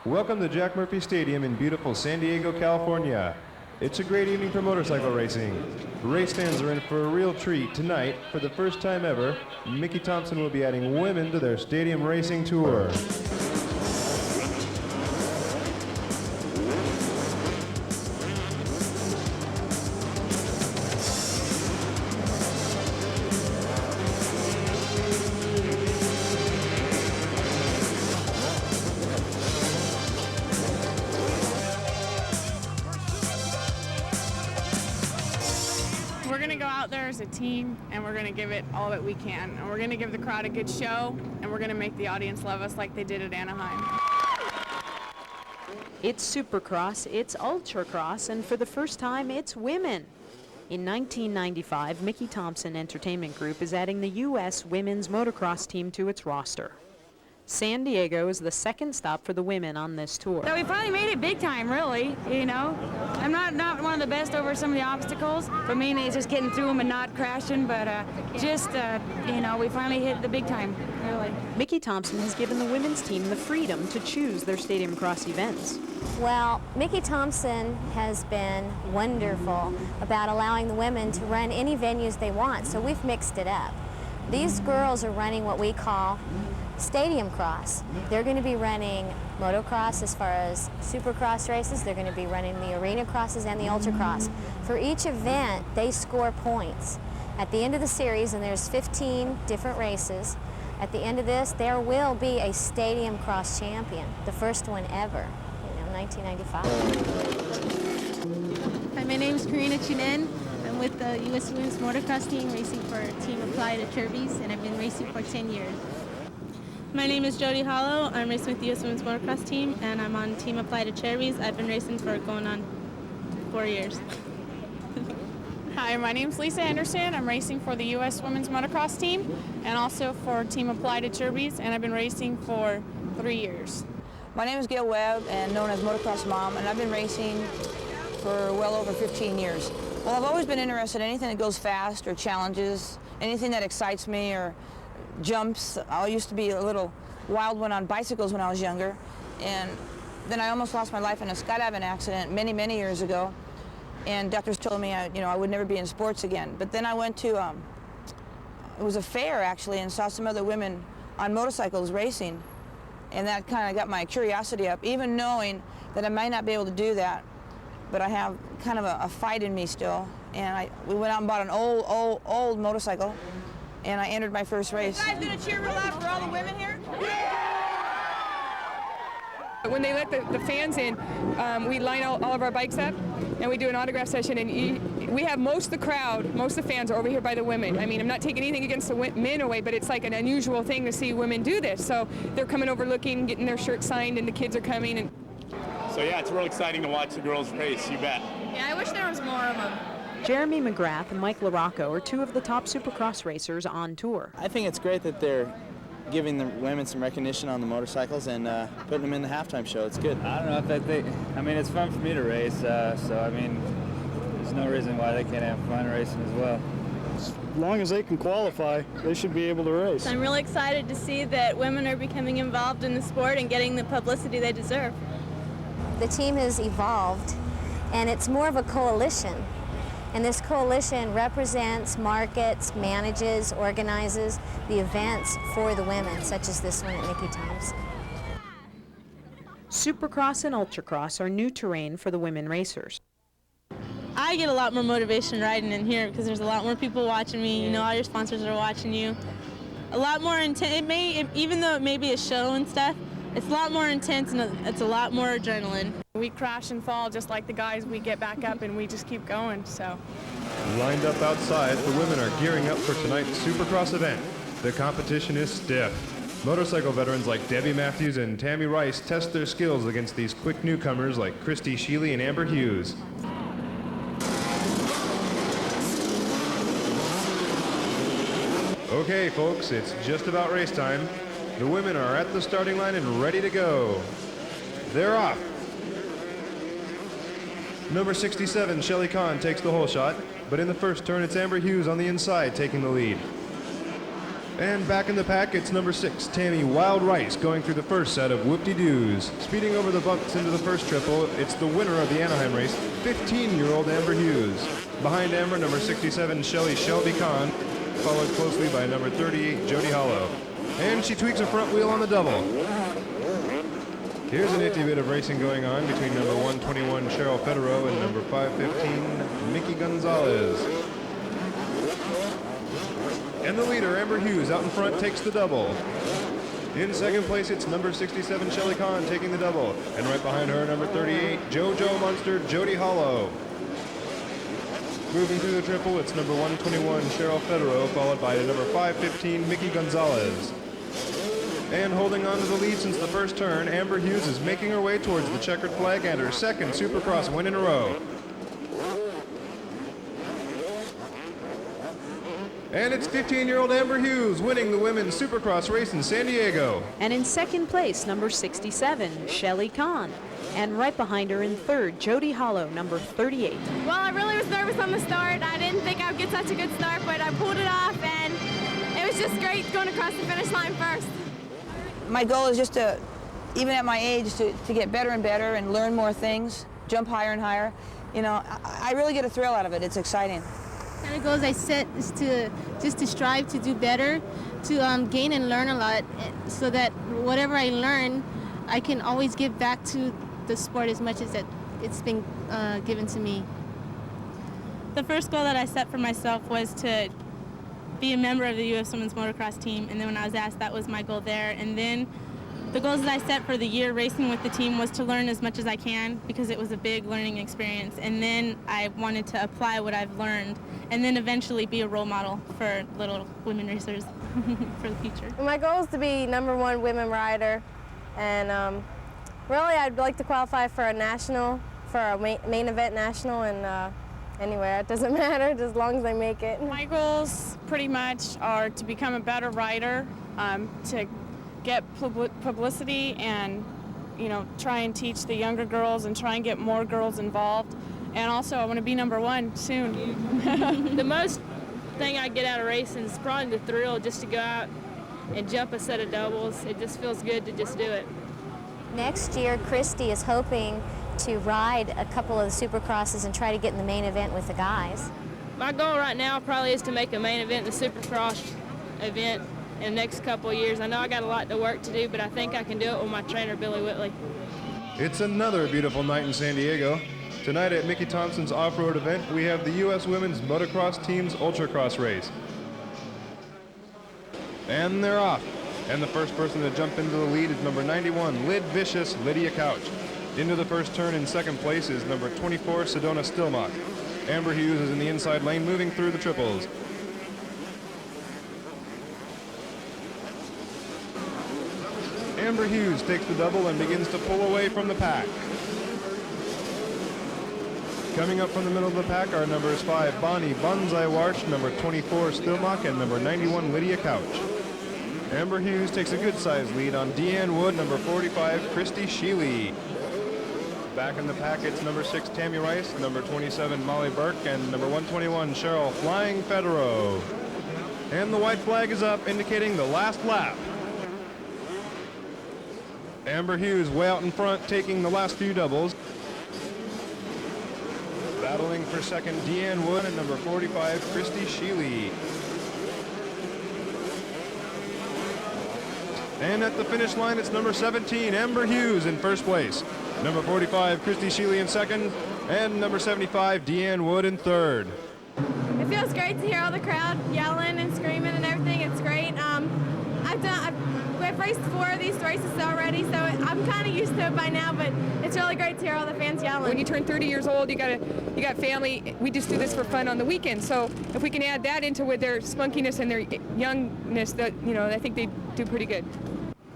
Welcome to Jack Murphy Stadium in beautiful San Diego, California. It's a great evening for motorcycle racing. Race fans are in for a real treat tonight. For the first time ever, Mickey Thompson will be adding women to their stadium racing tour. We're going to go out there as a team, and we're going to give it all that we can. And we're going to give the crowd a good show, and we're going to make the audience love us like they did at Anaheim. It's Supercross, it's Ultracross, and for the first time, it's women. In 1995, Mickey Thompson Entertainment Group is adding the U.S. women's motocross team to its roster. San Diego is the second stop for the women on this tour. So we finally made it big time, really, you know. I'm not one of the best over some of the obstacles, but mainly it's just getting through them and not crashing, but you know, we finally hit the big time, really. Mickey Thompson has given the women's team the freedom to choose their stadium cross events. Well, Mickey Thompson has been wonderful about allowing the women to run any venues they want, so we've mixed it up. These girls are running what we call stadium cross. They're going to be running motocross as far as supercross races. They're going to be running the arena crosses and the ultracross. For each event, they score points. At the end of the series, and there's 15 different races, at the end of this, there will be a stadium cross champion, the first one ever, 1995. Hi, my name is Karina Chinen. I'm with the U.S. Women's Motocross team, racing for Team Applied at Kirby's, and I've been racing for 10 years. My name is Jody Hollow. I'm racing with the U.S. Women's Motocross team, and I'm on Team Applied at Cherries. I've been racing for going on 4 years. Hi, my name's Lisa Henderson. I'm racing for the U.S. Women's Motocross team and also for Team Applied at Kirby's, and I've been racing for 3 years. My name is Gail Webb, and known as Motocross Mom, and I've been racing for well over 15 years. Well, I've always been interested in anything that goes fast or challenges, anything that excites me or jumps. I used to be a little wild one on bicycles when I was younger, and then I almost lost my life in a skydiving accident many, many years ago, and doctors told me I would never be in sports again. But then I went to, it was a fair actually, and saw some other women on motorcycles racing, and that kind of got my curiosity up, even knowing that I might not be able to do that, but I have kind of a fight in me still, and we went out and bought an old motorcycle, and I entered my first race. You guys gonna cheer real loud for all the women here? When they let the fans in, we line all of our bikes up and we do an autograph session, and we have most of the crowd, most of the fans are over here by the women. I mean, I'm not taking anything against the men away, but it's like an unusual thing to see women do this. So they're coming over looking, getting their shirts signed, and the kids are coming. And so yeah, it's real exciting to watch the girls race, you bet. Yeah, I wish there was more of them. Jeremy McGrath and Mike LaRocco are two of the top supercross racers on tour. I think it's great that they're giving the women some recognition on the motorcycles and putting them in the halftime show. It's good. I don't know if I mean, it's fun for me to race, so I mean, there's no reason why they can't have fun racing as well. As long as they can qualify, they should be able to race. I'm really excited to see that women are becoming involved in the sport and getting the publicity they deserve. The team has evolved, and it's more of a coalition. And this coalition represents, markets, manages, organizes the events for the women, such as this one at Mickey Thompson. Supercross and Ultracross are new terrain for the women racers. I get a lot more motivation riding in here because there's a lot more people watching me. You know, all your sponsors are watching you. A lot more intense. Even though it may be a show and stuff, it's a lot more intense and it's a lot more adrenaline. We crash and fall just like the guys. We get back up and we just keep going, so. Lined up outside, the women are gearing up for tonight's Supercross event. The competition is stiff. Motorcycle veterans like Debbie Matthews and Tammy Rice test their skills against these quick newcomers like Christy Sheely and Amber Hughes. Okay, folks, it's just about race time. The women are at the starting line and ready to go. They're off. Number 67, Shelly Kahn, takes the whole shot, but in the first turn, it's Amber Hughes on the inside taking the lead. And back in the pack, it's number 6, Tammy Wild Rice, going through the first set of whoop-de-doos. Speeding over the bumps into the first triple, it's the winner of the Anaheim race, 15-year-old Amber Hughes. Behind Amber, number 67, Shelby Kahn, followed closely by number 38, Jody Hollow. And she tweaks her front wheel on the double. Here's a nifty bit of racing going on between number 121, Cheryl Federow, and number 515, Mickey Gonzalez. And the leader, Amber Hughes, out in front, takes the double. In second place, it's number 67, Shelly Kahn, taking the double. And right behind her, number 38, JoJo Monster, Jody Hollow. Moving through the triple, it's number 121, Cheryl Federow, followed by number 515, Mickey Gonzalez. And holding on to the lead since the first turn, Amber Hughes is making her way towards the checkered flag and her second Supercross win in a row. And it's 15-year-old Amber Hughes winning the women's Supercross race in San Diego. And in second place, number 67, Shelly Kahn. And right behind her in third, Jody Hollow, number 38. Well, I really was nervous on the start. I didn't think I would get such a good start, but I pulled it off, and it was just great going across the finish line first. My goal is just to, even at my age, to get better and better and learn more things, jump higher and higher. You know, I really get a thrill out of it. It's exciting. Kind of goals I set is to strive to do better, to gain and learn a lot, so that whatever I learn, I can always give back to the sport as much as that it's been given to me. The first goal that I set for myself was to be a member of the U.S. Women's Motocross team, and then when I was asked, that was my goal there. And then the goals that I set for the year racing with the team was to learn as much as I can, because it was a big learning experience. And then I wanted to apply what I've learned, and then eventually be a role model for little women racers for the future. My goal is to be #1 women rider, and really I'd like to qualify for a national, for a main event national, and anywhere. It doesn't matter, just as long as I make it. My goals pretty much are to become a better rider, to get publicity, and try and teach the younger girls and try and get more girls involved. And also I want to be #1 soon. The most thing I get out of racing is probably the thrill, just to go out and jump a set of doubles. It just feels good to just do it. Next year, Christy is hoping to ride a couple of the Supercrosses and try to get in the main event with the guys. My goal right now probably is to make a main event in the Supercross event in the next couple of years. I know I got a lot of work to do, but I think I can do it with my trainer, Billy Whitley. It's another beautiful night in San Diego. Tonight at Mickey Thompson's off-road event, we have the U.S. Women's Motocross Team's Ultracross race. And they're off. And the first person to jump into the lead is number 91, Lid Vicious, Lydia Couch. Into the first turn in second place is number 24, Sedona Stillmock. Amber Hughes is in the inside lane, moving through the triples. Amber Hughes takes the double and begins to pull away from the pack. Coming up from the middle of the pack are numbers 5, Bonnie Bonsai Warch, number 24, Stillmock, and number 91, Lydia Couch. Amber Hughes takes a good-sized lead on Deanne Wood, number 45, Christy Sheely. Back in the pack, it's number 6, Tammy Rice, number 27, Molly Burke, and number 121, Cheryl Flying Federow. And the white flag is up, indicating the last lap. Amber Hughes way out in front, taking the last few doubles. Battling for second, Deanne Wood, and number 45, Christy Sheely. And at the finish line, it's number 17, Amber Hughes in first place. Number 45, Christy Sheely in second, and number 75, Deanne Wood in third. It feels great to hear all the crowd yelling and screaming and everything. It's great. I've raced 4 of these races already, so I'm kind of used to it by now, but it's really great to hear all the fans yelling. When you turn 30 years old, you got family. We just do this for fun on the weekends. So if we can add that into with their spunkiness and their youngness, that I think they do pretty good.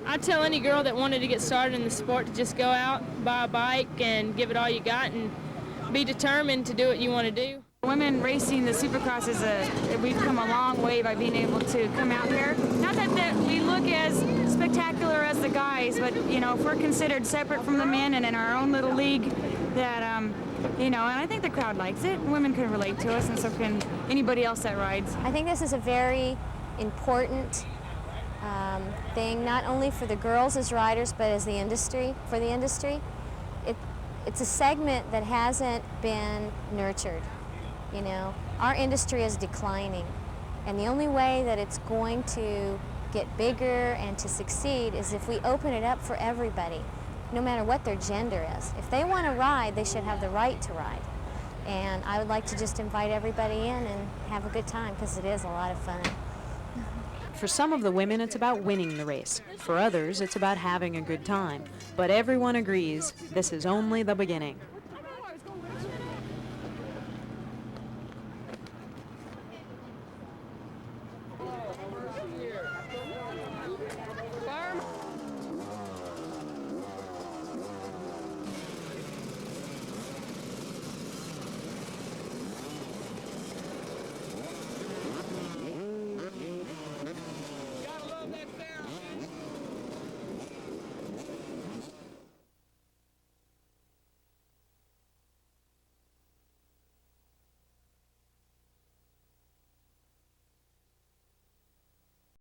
I'd tell any girl that wanted to get started in the sport to just go out, buy a bike, and give it all you got, and be determined to do what you want to do. Women racing the Supercross we've come a long way by being able to come out here. Not that we look as spectacular as the guys, but if we're considered separate from the men and in our own little league, that and I think the crowd likes it. Women can relate to us, and so can anybody else that rides. I think this is a very important thing, not only for the girls as riders, but as the industry, for the industry. It's a segment that hasn't been nurtured. You know, our industry is declining, and the only way that it's going to get bigger and to succeed is if we open it up for everybody, no matter what their gender is. If they want to ride, they should have the right to ride. And I would like to just invite everybody in and have a good time, because it is a lot of fun. For some of the women, it's about winning the race. For others, it's about having a good time. But everyone agrees this is only the beginning.